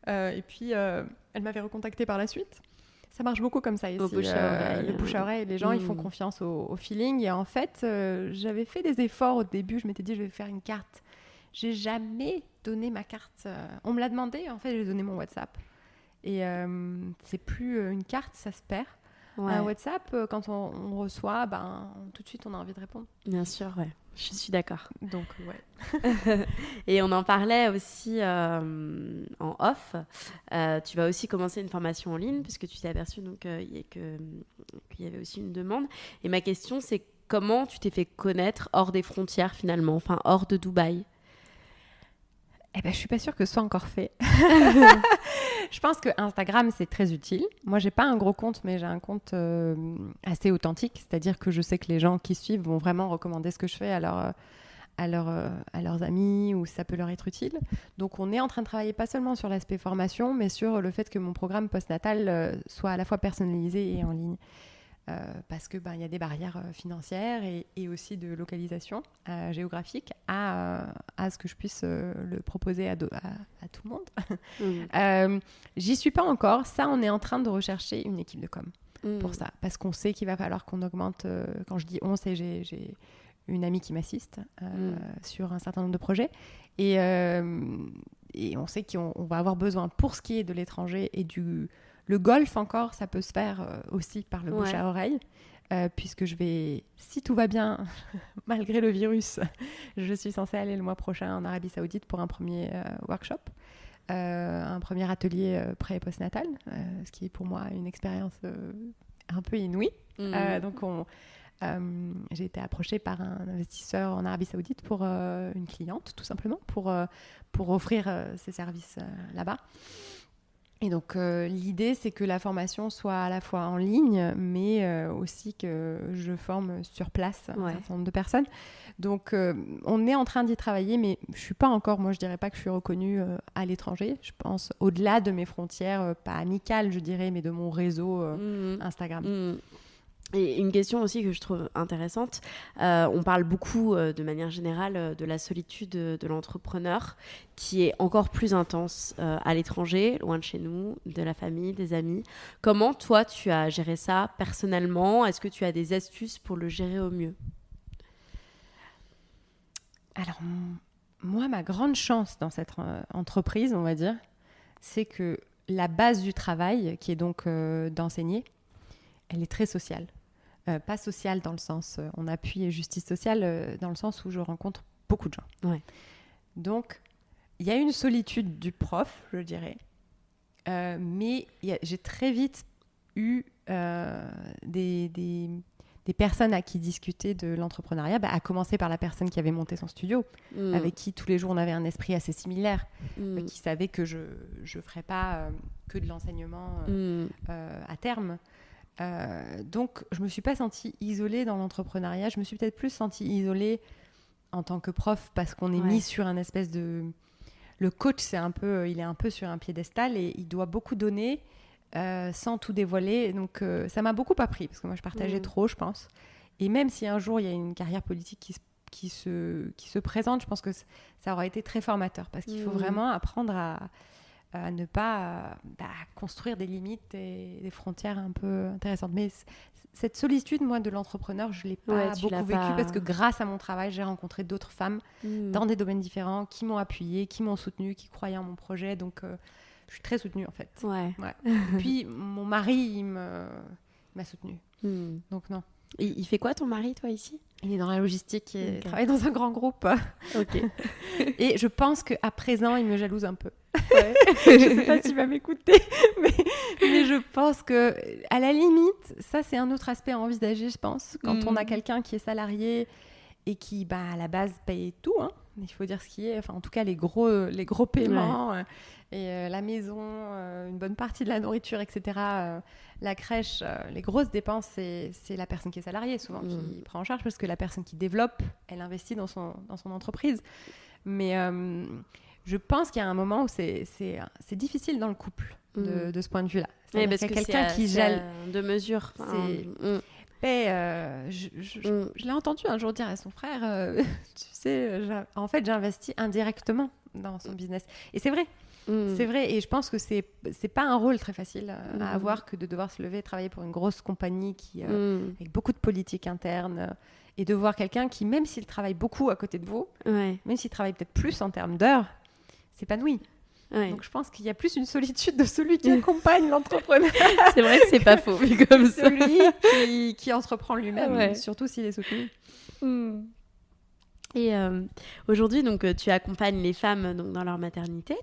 Speaker 2: Et puis, elles m'avaient recontactée par la suite. Ça marche beaucoup comme ça ici.
Speaker 1: Au bouche à oreille.
Speaker 2: Le bouche à oreille. Les gens, ils font confiance au feeling. Et en fait, j'avais fait des efforts au début. Je m'étais dit, je vais faire une carte. J'ai jamais donné ma carte. On me l'a demandé. En fait, j'ai donné mon WhatsApp. Et c'est plus une carte, ça se perd. Ouais. Un WhatsApp, quand on reçoit, tout de suite, on a envie de répondre.
Speaker 1: Bien sûr, ouais. Je suis d'accord.
Speaker 2: Donc, ouais.
Speaker 1: Et on en parlait aussi en off. Tu vas aussi commencer une formation en ligne, puisque tu t'es aperçu qu'il y avait aussi une demande. Et ma question, c'est comment tu t'es fait connaître hors des frontières, finalement, enfin, hors de Dubaï ?
Speaker 2: Je suis pas sûre que ce soit encore fait. Je pense que Instagram, c'est très utile. Moi, j'ai pas un gros compte, mais j'ai un compte assez authentique. C'est-à-dire que je sais que les gens qui suivent vont vraiment recommander ce que je fais à leurs amis ou ça peut leur être utile. Donc, on est en train de travailler pas seulement sur l'aspect formation, mais sur le fait que mon programme postnatal soit à la fois personnalisé et en ligne. Parce que y a des barrières financières et aussi de localisation géographique à ce que je puisse le proposer à tout le monde. J'y suis pas encore. Ça, on est en train de rechercher une équipe de com pour ça. Parce qu'on sait qu'il va falloir qu'on augmente. Quand je dis on sait, j'ai une amie qui m'assiste sur un certain nombre de projets. Et on sait qu'on va avoir besoin, pour ce qui est de l'étranger et le golf encore, ça peut se faire aussi par le bouche à oreille, puisque je vais, si tout va bien, malgré le virus, je suis censée aller le mois prochain en Arabie Saoudite pour un premier workshop, un premier atelier pré- et postnatal, ce qui est pour moi une expérience un peu inouïe. Donc j'ai été approchée par un investisseur en Arabie Saoudite pour une cliente, tout simplement, pour offrir ses services là-bas. Et donc, l'idée, c'est que la formation soit à la fois en ligne, mais aussi que je forme sur place un certain nombre de personnes. Donc, on est en train d'y travailler, mais je ne suis pas encore, moi, je ne dirais pas que je suis reconnue à l'étranger. Je pense au-delà de mes frontières, pas amicales, je dirais, mais de mon réseau Instagram.
Speaker 1: Et une question aussi que je trouve intéressante, on parle beaucoup de manière générale de la solitude de l'entrepreneur qui est encore plus intense à l'étranger, loin de chez nous, de la famille, des amis. Comment toi tu as géré ça personnellement ? Est-ce que tu as des astuces pour le gérer au mieux ?
Speaker 2: Alors moi, ma grande chance dans cette entreprise, on va dire, c'est que la base du travail, qui est donc d'enseigner, elle est très sociale. Pas sociale dans le sens on appuie justice sociale, dans le sens où je rencontre beaucoup de gens.
Speaker 1: Ouais.
Speaker 2: Donc, il y a une solitude du prof, je dirais, mais j'ai très vite eu des personnes à qui discuter de l'entrepreneuriat, à commencer par la personne qui avait monté son studio, avec qui tous les jours on avait un esprit assez similaire, qui savait que je ne ferais pas que de l'enseignement à terme. Donc, je ne me suis pas sentie isolée dans l'entrepreneuriat. Je me suis peut-être plus sentie isolée en tant que prof parce qu'on est mis sur un espèce de le coach, il est un peu sur un piédestal et il doit beaucoup donner sans tout dévoiler. Donc, ça m'a beaucoup appris parce que moi, je partageais trop, je pense. Et même si un jour, il y a une carrière politique qui se présente, je pense que ça aura été très formateur parce qu'il faut vraiment apprendre à ne pas construire des limites et des frontières un peu intéressantes. Mais cette solitude, moi, de l'entrepreneur, je ne l'ai pas beaucoup vécue parce que grâce à mon travail, j'ai rencontré d'autres femmes dans des domaines différents qui m'ont appuyée, qui m'ont soutenue, qui croyaient en mon projet. Donc, je suis très soutenue, en fait.
Speaker 1: Ouais.
Speaker 2: Et puis, mon mari, il m'a soutenue. Donc, non.
Speaker 1: Et il fait quoi, ton mari, toi, ici ?
Speaker 2: Il est dans la logistique et travaille dans un grand groupe.
Speaker 1: Ok.
Speaker 2: Et je pense qu'à présent, il me jalouse un peu. Ouais. Je ne sais pas s'il va m'écouter, mais je pense que, à la limite, ça, c'est un autre aspect à envisager, je pense. Quand on a quelqu'un qui est salarié et qui, à la base, paye tout, hein. Il faut dire ce qui est. Enfin, en tout cas, les gros paiements, et la maison, une bonne partie de la nourriture, etc. La crèche, les grosses dépenses, c'est la personne qui est salariée, souvent, qui prend en charge, parce que la personne qui développe, elle investit dans son entreprise. Mais je pense qu'il y a un moment où c'est difficile dans le couple, de ce point de vue-là.
Speaker 1: Oui, parce
Speaker 2: qu'il y a
Speaker 1: que
Speaker 2: quelqu'un qui gèle.
Speaker 1: De mesure.
Speaker 2: Je l'ai entendu un jour dire à son frère, tu sais, en fait, j'investis indirectement dans son business. Et c'est vrai. C'est vrai, et je pense que c'est pas un rôle très facile à avoir que de devoir se lever et travailler pour une grosse compagnie avec beaucoup de politique interne, et de voir quelqu'un qui, même s'il travaille beaucoup à côté de vous, même s'il travaille peut-être plus en termes d'heures, s'épanouit. Donc je pense qu'il y a plus une solitude de celui qui accompagne l'entrepreneur.
Speaker 1: C'est vrai que c'est pas faux, vu comme ça.
Speaker 2: Celui qui entreprend lui-même, surtout s'il est soutenu.
Speaker 1: Et aujourd'hui, donc, tu accompagnes les femmes donc, dans leur maternité.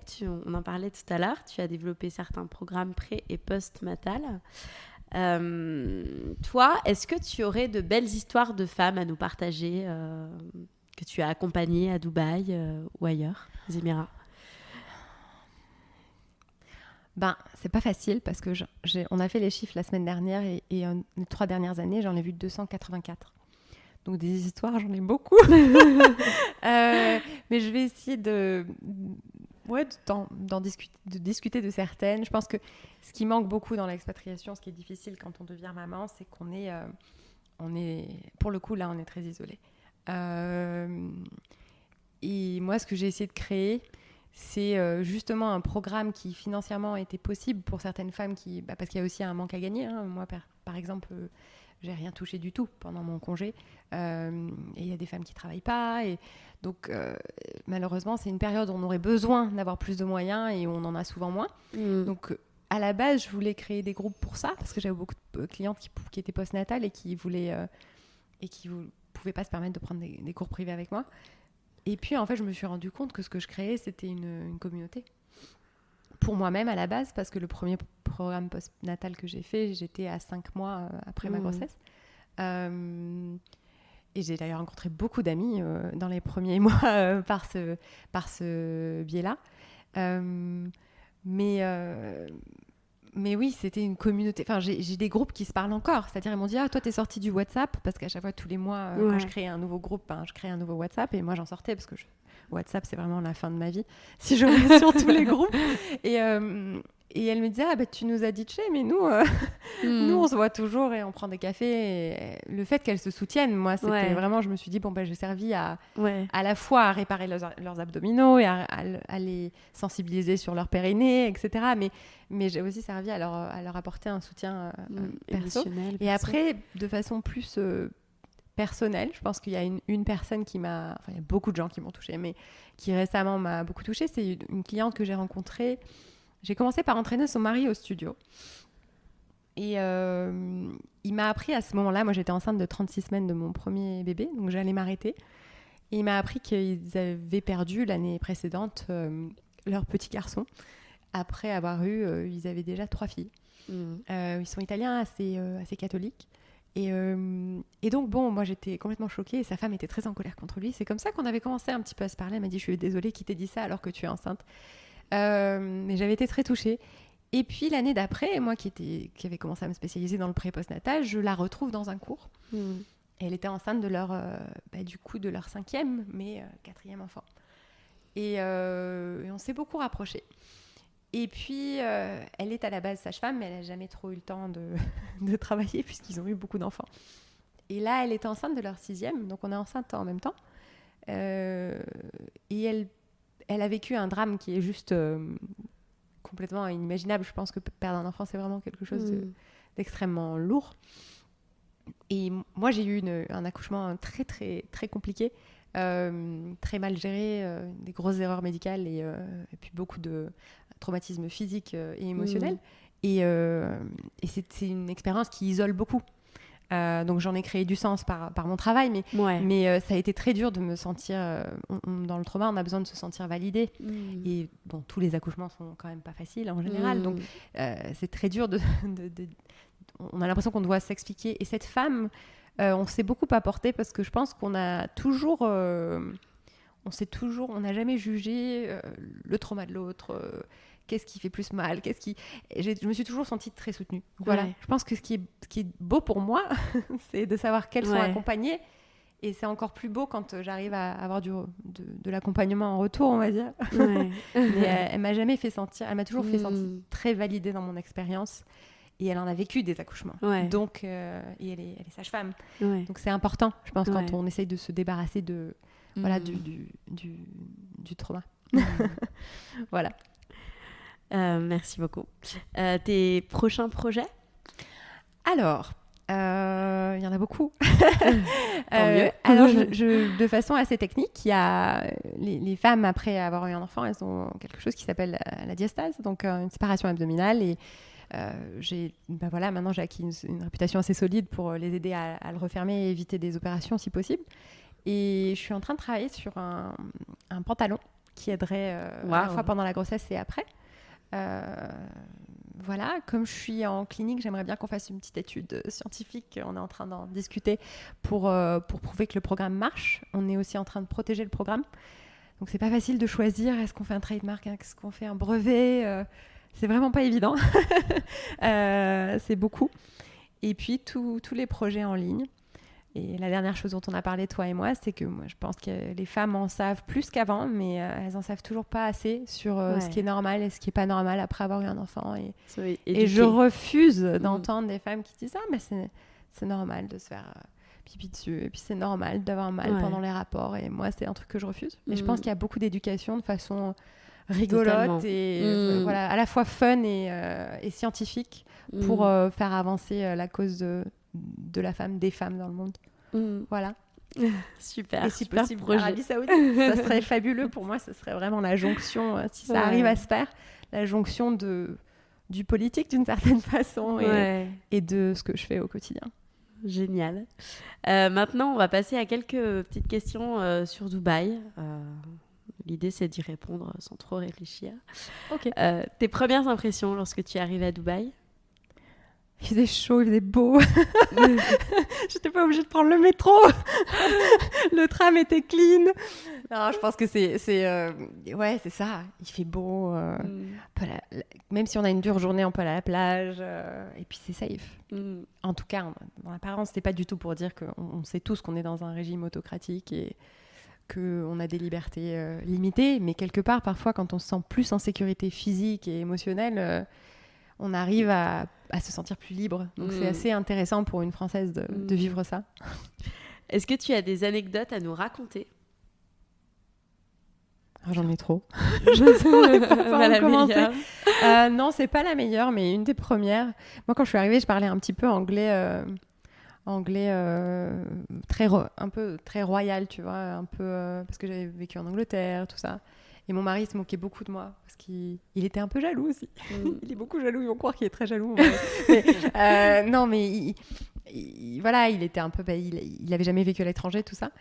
Speaker 1: On en parlait tout à l'heure. Tu as développé certains programmes pré- et post-natal. Toi, est-ce que tu aurais de belles histoires de femmes à nous partager que tu as accompagnées à Dubaï ou ailleurs, aux Émirats ?
Speaker 2: C'est pas facile parce que on a fait les chiffres la semaine dernière et les 3 dernières années, j'en ai vu 284. Donc des histoires, j'en ai beaucoup. Mais je vais essayer de discuter de certaines. Je pense que ce qui manque beaucoup dans l'expatriation, ce qui est difficile quand on devient maman, c'est qu'on est, pour le coup, là, on est très isolé. Et moi, ce que j'ai essayé de créer, c'est justement un programme qui financièrement était possible pour certaines femmes parce qu'il y a aussi un manque à gagner. Hein. Moi, par exemple, j'ai rien touché du tout pendant mon congé. Et il y a des femmes qui travaillent pas. Et donc, malheureusement, c'est une période où on aurait besoin d'avoir plus de moyens et où on en a souvent moins. Donc, à la base, je voulais créer des groupes pour ça parce que j'avais beaucoup de clientes qui étaient postnatales et qui voulaient et qui pouvaient pas se permettre de prendre des cours privés avec moi. Et puis, en fait, je me suis rendu compte que ce que je créais, c'était une communauté. Pour moi-même, à la base, parce que le premier programme post-natal que j'ai fait, j'étais à 5 mois après ma grossesse. Et j'ai d'ailleurs rencontré beaucoup d'amis dans les premiers mois par ce biais-là. Mais oui, c'était une communauté. Enfin, j'ai des groupes qui se parlent encore. C'est-à-dire, ils m'ont dit « Ah, toi, t'es sortie du WhatsApp ?» Parce qu'à chaque fois, tous les mois, quand je créais un nouveau groupe, je créais un nouveau WhatsApp. Et moi, j'en sortais parce que WhatsApp, c'est vraiment la fin de ma vie. Si je reviens sur tous les groupes. Et elle me disait « Ah, tu nous as ditché, mais nous, nous, on se voit toujours et on prend des cafés. » Et le fait qu'elles se soutiennent, moi, c'était vraiment... Je me suis dit « J'ai servi à la fois à réparer leurs abdominaux et à les sensibiliser sur leur périnée, etc. Mais j'ai aussi servi à leur apporter un soutien perso. Et après, de façon plus personnelle, je pense qu'il y a une personne qui m'a... Enfin, il y a beaucoup de gens qui m'ont touchée, mais qui récemment m'a beaucoup touchée. C'est une cliente que j'ai rencontrée. J'ai commencé par entraîner son mari au studio. Et il m'a appris à ce moment-là, moi j'étais enceinte de 36 semaines de mon premier bébé, donc j'allais m'arrêter. Et il m'a appris qu'ils avaient perdu l'année précédente leur petit garçon. Après avoir ils avaient déjà 3 filles. Ils sont italiens, assez catholiques. Et donc, moi, j'étais complètement choquée et sa femme était très en colère contre lui. C'est comme ça qu'on avait commencé un petit peu à se parler. Elle m'a dit « Je suis désolée qui t'ait dit ça alors que tu es enceinte. » Mais j'avais été très touchée. Et puis, l'année d'après, moi qui avait commencé à me spécialiser dans le pré-postnatal, je la retrouve dans un cours. Et elle était enceinte de leur 5e, mais 4e enfant. Et on s'est beaucoup rapprochés. Et puis, elle est à la base sage-femme, mais elle n'a jamais trop eu le temps de travailler puisqu'ils ont eu beaucoup d'enfants. Et là, elle est enceinte de leur 6e, donc on est enceinte en même temps. Et elle a vécu un drame qui est juste complètement inimaginable. Je pense que perdre un enfant, c'est vraiment quelque chose d'extrêmement lourd. Et moi, j'ai eu un accouchement très, très, très compliqué, très mal géré, des grosses erreurs médicales et puis beaucoup de traumatismes physiques et émotionnels. Et c'est une expérience qui isole beaucoup. Donc j'en ai créé du sens par mon travail, mais ça a été très dur de me sentir... dans le trauma, on a besoin de se sentir validé. Et bon, tous les accouchements sont quand même pas faciles en général, donc c'est très dur on a l'impression qu'on doit s'expliquer. Et cette femme, on s'est beaucoup apporté parce que je pense qu'on a toujours... on n'a jamais jugé le trauma de l'autre, qu'est-ce qui fait plus mal, je me suis toujours sentie très soutenue. Voilà. Je pense que ce qui est beau pour moi, c'est de savoir qu'elles sont accompagnées. Et c'est encore plus beau quand j'arrive à avoir de l'accompagnement en retour, on va dire. Mais elle m'a jamais fait sentir, elle m'a toujours fait sentir très validée dans mon expérience. Et elle en a vécu des accouchements. Donc, et elle est sage-femme. Donc c'est important, je pense, quand on essaye de se débarrasser du trauma. Voilà.
Speaker 1: Merci beaucoup. Tes prochains projets ?
Speaker 2: Alors, il y en a beaucoup.
Speaker 1: Tant mieux.
Speaker 2: Alors, de façon assez technique, il y a les femmes, après avoir eu un enfant, elles ont quelque chose qui s'appelle la diastase, donc une séparation abdominale. Et maintenant, j'ai acquis une réputation assez solide pour les aider à le refermer et éviter des opérations si possible. Et je suis en train de travailler sur un pantalon qui aiderait à la fois pendant la grossesse et après. Voilà, comme je suis en clinique, j'aimerais bien qu'on fasse une petite étude scientifique. On est en train d'en discuter pour prouver que le programme marche. On est aussi en train de protéger le programme. Donc, c'est pas facile de choisir. Est-ce qu'on fait un trademark, est-ce qu'on fait un brevet c'est vraiment pas évident. C'est beaucoup. Et puis, tous les projets en ligne. Et la dernière chose dont on a parlé, toi et moi, c'est que moi, je pense que les femmes en savent plus qu'avant, mais elles en savent toujours pas assez sur ce qui est normal et ce qui est pas normal après avoir eu un enfant. Et je refuse d'entendre des femmes qui disent « Ah, mais c'est normal de se faire pipi dessus, et puis c'est normal d'avoir mal pendant les rapports. » Et moi, c'est un truc que je refuse. Et je pense qu'il y a beaucoup d'éducation de façon rigolote et voilà, à la fois fun et scientifique pour faire avancer la cause de la femme, des femmes dans le monde. Voilà.
Speaker 1: Super.
Speaker 2: Et si
Speaker 1: super
Speaker 2: possible,
Speaker 1: projet.
Speaker 2: l'Arabie Saoudite, ça serait fabuleux. Pour moi, ce serait vraiment la jonction, si ça arrive à se faire, la jonction du politique d'une certaine façon et de ce que je fais au quotidien.
Speaker 1: Génial. Maintenant, on va passer à quelques petites questions sur Dubaï. L'idée, c'est d'y répondre sans trop réfléchir.
Speaker 2: Ok.
Speaker 1: Tes premières impressions lorsque tu es arrivée à Dubaï ?
Speaker 2: Il faisait chaud, il faisait beau. J'étais pas obligée de prendre le métro. Le tram était clean. Non, je pense que c'est ça. Il fait beau. Même si on a une dure journée, on peut aller à la plage. Et puis c'est safe. En tout cas, dans l'apparence, c'était pas du tout pour dire qu'on sait tous qu'on est dans un régime autocratique et qu'on a des libertés limitées. Mais quelque part, parfois, quand on se sent plus en sécurité physique et émotionnelle, on arrive à se sentir plus libre. Donc c'est assez intéressant pour une Française de vivre ça.
Speaker 1: Est-ce que tu as des anecdotes à nous raconter ?
Speaker 2: J'en ai trop. Je ne saurais pas par où commencer. Non, c'est pas la meilleure, mais une des premières. Moi, quand je suis arrivée, je parlais un petit peu anglais un peu très royal, tu vois, un peu parce que j'avais vécu en Angleterre, tout ça. Et mon mari se moquait beaucoup de moi parce qu'il était un peu jaloux aussi. Il est beaucoup jaloux, ils vont croire qu'il est très jaloux. Non, mais voilà, il était un peu, il avait jamais vécu à l'étranger, tout ça.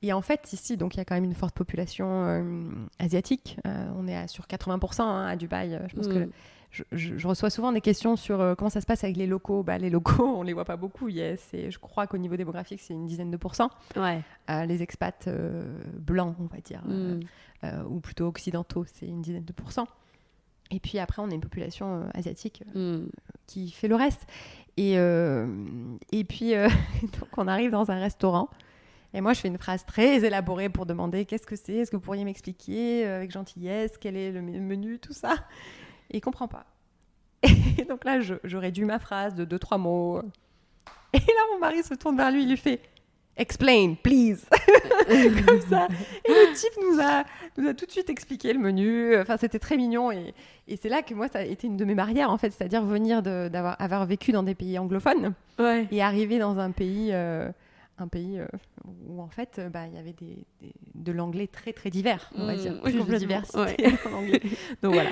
Speaker 2: Et en fait, ici, donc il y a quand même une forte population asiatique. On est sur 80% à Dubaï. Je pense que je reçois souvent des questions sur comment ça se passe avec les locaux. Les locaux, on les voit pas beaucoup. Je crois qu'au niveau démographique, c'est une dizaine de %. Les expats blancs, on va dire, ou plutôt occidentaux, c'est une dizaine de %. Et puis après, on a une population asiatique qui fait le reste. Et puis, donc on arrive dans un restaurant. Et moi, je fais une phrase très élaborée pour demander qu'est-ce que c'est, est-ce que vous pourriez m'expliquer avec gentillesse, quel est le menu, tout ça. Et il comprend pas. Et donc là, je réduis ma phrase de 2-3 mots. Et là, mon mari se tourne vers lui, il lui fait « Explain, please !» Comme ça. Et le type nous a tout de suite expliqué le menu. Enfin, c'était très mignon. Et c'est là que moi, ça a été une de mes barrières, en fait. C'est-à-dire venir d'avoir vécu dans des pays anglophones et arriver dans un pays où, en fait, il y avait de l'anglais très, très divers, on va dire. Plus de diversité en anglais. Donc, voilà.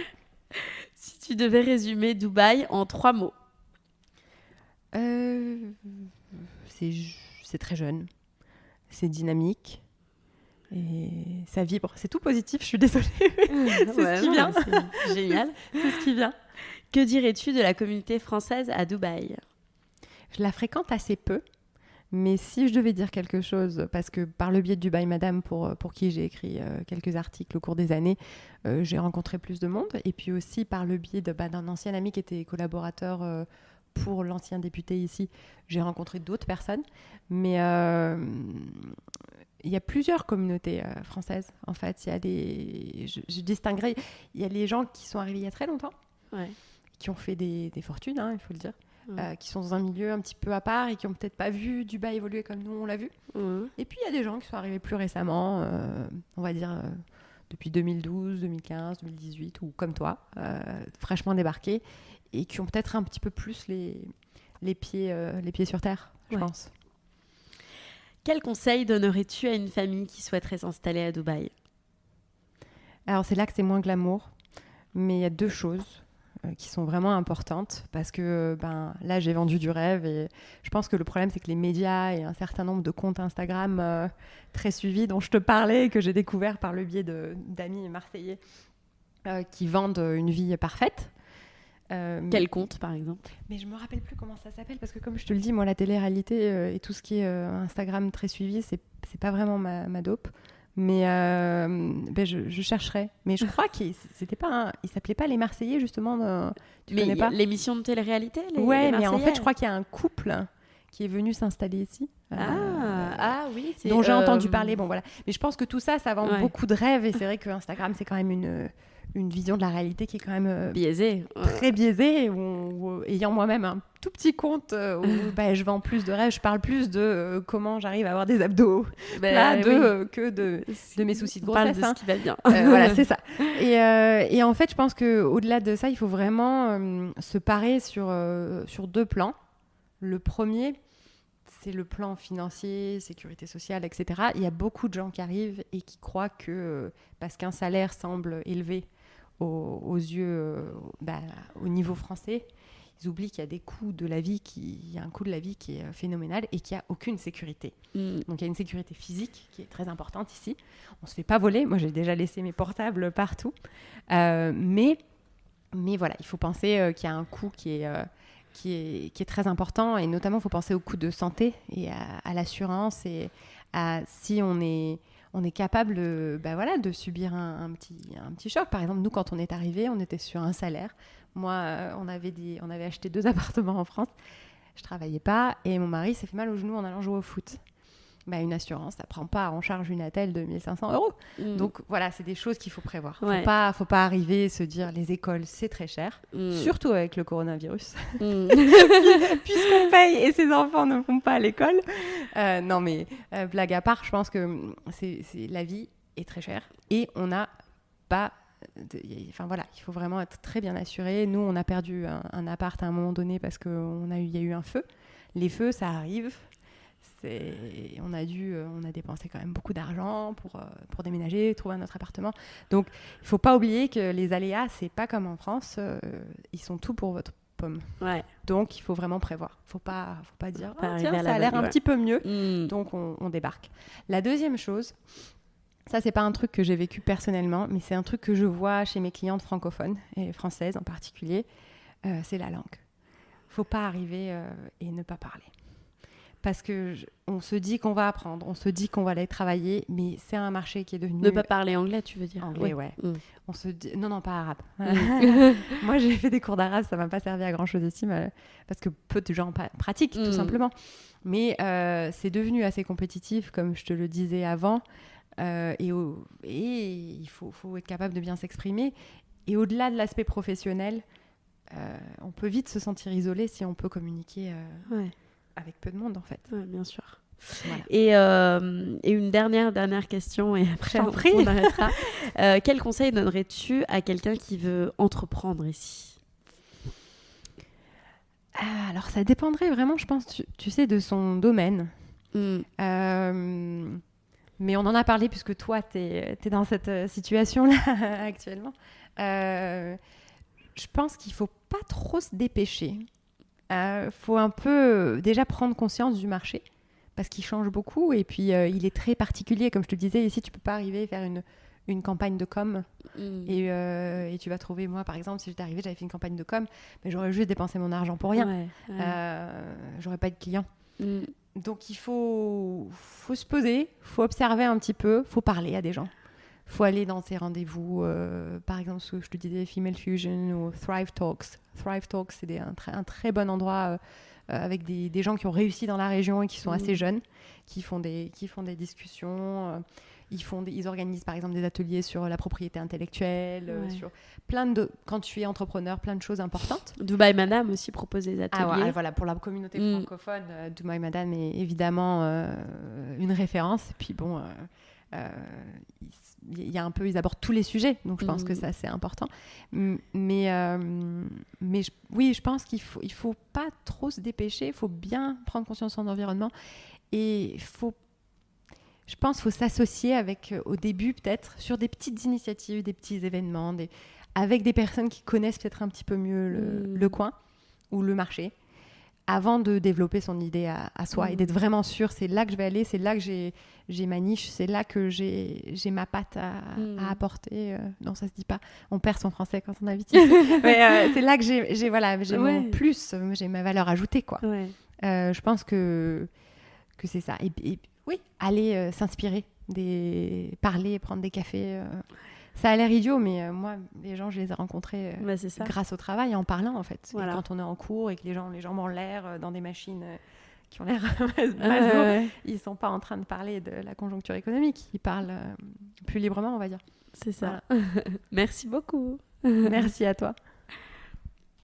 Speaker 1: Si tu devais résumer Dubaï en 3 mots.
Speaker 2: C'est très jeune, c'est dynamique et ça vibre. C'est tout positif, je suis désolée. C'est ce qui vient.
Speaker 1: C'est génial.
Speaker 2: C'est ce qui vient.
Speaker 1: Que dirais-tu de la communauté française à Dubaï ?
Speaker 2: Je la fréquente assez peu, mais si je devais dire quelque chose, parce que par le biais de Dubaï Madame, pour qui j'ai écrit quelques articles au cours des années, j'ai rencontré plus de monde. Et puis aussi par le biais d'un ancien ami qui était collaborateur pour l'ancien député ici, j'ai rencontré d'autres personnes. Mais il y a plusieurs communautés françaises, en fait. Je distinguerais, il y a les gens qui sont arrivés il y a très longtemps, qui ont fait des fortunes, il faut le dire, qui sont dans un milieu un petit peu à part et qui n'ont peut-être pas vu Dubaï évoluer comme nous, on l'a vu. Et puis, il y a des gens qui sont arrivés plus récemment, on va dire depuis 2012, 2015, 2018, ou comme toi, fraîchement débarqués, et qui ont peut-être un petit peu plus les pieds sur terre, je pense.
Speaker 1: Quel conseil donnerais-tu à une famille qui souhaiterait s'installer à Dubaï ?
Speaker 2: Alors, c'est là que c'est moins glamour, mais il y a 2 choses qui sont vraiment importantes, parce que là, j'ai vendu du rêve, et je pense que le problème, c'est que les médias et un certain nombre de comptes Instagram très suivis, dont je te parlais, que j'ai découvert par le biais d'amis marseillais, qui vendent une vie parfaite.
Speaker 1: Quel compte, par exemple ?
Speaker 2: Mais je me rappelle plus comment ça s'appelle, parce que comme je te le dis, moi, la télé-réalité et tout ce qui est Instagram très suivi, c'est pas vraiment ma dope. Mais je chercherai. Mais je crois qu'il s'appelait pas Les Marseillais, justement. Tu connais pas ?
Speaker 1: L'émission de télé-réalité, les
Speaker 2: mais en fait, je crois qu'il y a un couple qui est venu s'installer ici.
Speaker 1: Oui.
Speaker 2: Dont j'ai entendu parler. Bon, voilà. Mais je pense que tout ça vend beaucoup de rêves. Et c'est vrai que Instagram, c'est quand même une vision de la réalité qui est quand même
Speaker 1: biaisée,
Speaker 2: très biaisée, ayant moi-même un tout petit compte où je vends plus de rêves, je parle plus de comment j'arrive à avoir des abdos que de mes soucis de grossesse.
Speaker 1: On parle de ce qui va bien.
Speaker 2: Voilà, c'est ça. Et en fait, je pense qu'au-delà de ça, il faut vraiment se parer sur 2 plans. Le premier, c'est le plan financier, sécurité sociale, etc. Il y a beaucoup de gens qui arrivent et qui croient que parce qu'un salaire semble élevé aux yeux, au niveau français, ils oublient qu'il y a des coûts de la vie, il y a un coût de la vie qui est phénoménal et qu'il n'y a aucune sécurité. Donc il y a une sécurité physique qui est très importante ici. On ne se fait pas voler. Moi, j'ai déjà laissé mes portables partout. Mais voilà, il faut penser qu'il y a un coût qui est très important, et notamment, il faut penser au coût de santé et à l'assurance, et à si on est capable de subir un petit choc. Par exemple, nous, quand on est arrivé, on était sur un salaire. Moi, on avait acheté 2 appartements en France. Je travaillais pas et mon mari s'est fait mal au genou en allant jouer au foot. Une assurance, ça prend pas en charge une attelle de 1 500 €. Donc voilà, c'est des choses qu'il faut prévoir. Faut pas arriver et se dire les écoles, c'est très cher, surtout avec le coronavirus. Puisqu'on paye et ses enfants ne vont pas à l'école. Non, mais blague à part, je pense que la vie est très chère et on n'a pas... il faut vraiment être très bien assuré. Nous, on a perdu un appart à un moment donné parce qu'il y a eu un feu. Les feux, ça arrive. On a dépensé quand même beaucoup d'argent pour déménager, trouver un autre appartement. Donc, il ne faut pas oublier que les aléas, c'est pas comme en France. Ils sont tout pour votre pomme. Donc, il faut vraiment prévoir. Il ne faut pas dire tiens, ça a l'air un petit peu mieux. Donc, on débarque. La deuxième chose, ça, c'est pas un truc que j'ai vécu personnellement, mais c'est un truc que je vois chez mes clientes francophones et françaises en particulier. C'est la langue. Il ne faut pas arriver et ne pas parler. parce que on se dit qu'on va apprendre, on se dit qu'on va aller travailler, mais c'est un marché qui est devenu...
Speaker 1: Ne pas parler anglais, tu veux dire?
Speaker 2: Anglais, ouais. On se dit... Non, pas arabe.
Speaker 1: Mm.
Speaker 2: Moi, j'ai fait des cours d'arabe, ça m'a pas servi à grand-chose ici, parce que peu de gens pratiquent, tout simplement. Mais c'est devenu assez compétitif, comme je te le disais avant, et il faut être capable de bien s'exprimer. Et au-delà de l'aspect professionnel, on peut vite se sentir isolé si on peut communiquer avec peu de monde, en fait.
Speaker 1: Ouais, bien sûr.
Speaker 2: Voilà.
Speaker 1: Et une dernière question, et après on arrêtera. Quel conseil donnerais-tu à quelqu'un qui veut entreprendre ici?
Speaker 2: Alors, ça dépendrait vraiment, je pense, tu sais, de son domaine. Mais on en a parlé puisque toi, tu es dans cette situation-là actuellement. Je pense qu'il ne faut pas trop se dépêcher. Faut un peu déjà prendre conscience du marché parce qu'il change beaucoup et puis il est très particulier. Comme je te disais, ici, tu ne peux pas arriver à faire une campagne de com et tu vas trouver, moi par exemple, si j'étais arrivée, j'avais fait une campagne de com, mais j'aurais juste dépensé mon argent pour rien. J'aurais pas de clients. Donc il faut se poser, faut observer un petit peu, faut parler à des gens. Faut aller dans ces rendez-vous, par exemple, ce que je te disais, Female Fusion ou Thrive Talks. Thrive Talks, c'est un très bon endroit avec des gens qui ont réussi dans la région et qui sont assez jeunes, qui font des discussions. Ils organisent par exemple des ateliers sur la propriété intellectuelle, sur quand tu es entrepreneur, plein de choses importantes.
Speaker 1: Dubaï Madame aussi propose des ateliers.
Speaker 2: Voilà, pour la communauté francophone, Dubaï Madame est évidemment une référence. Et puis bon, ils abordent tous les sujets, donc je pense que ça c'est important. Mais je pense qu'il faut pas trop se dépêcher, il faut bien prendre conscience de son environnement et je pense qu'il faut s'associer au début peut-être sur des petites initiatives, des petits événements, avec des personnes qui connaissent peut-être un petit peu mieux le coin ou le marché, avant de développer son idée à soi et d'être vraiment sûr, c'est là que je vais aller, c'est là que j'ai ma niche, c'est là que j'ai ma patte à apporter. Non, ça se dit pas. On perd son français quand on habite ici. Mais c'est là que j'ai mon plus, j'ai ma valeur ajoutée, quoi. Je pense que c'est ça. Et oui, aller s'inspirer, parler, prendre des cafés. Ça a l'air idiot, mais moi, les gens, je les ai rencontrés grâce au travail, en parlant, en fait. Voilà. Quand on est en cours et que les jambes en l'air, dans des machines qui ont l'air maso, ils ne sont pas en train de parler de la conjoncture économique. Ils parlent plus librement, on va dire.
Speaker 1: C'est ça. Voilà. Merci beaucoup.
Speaker 2: Merci à toi.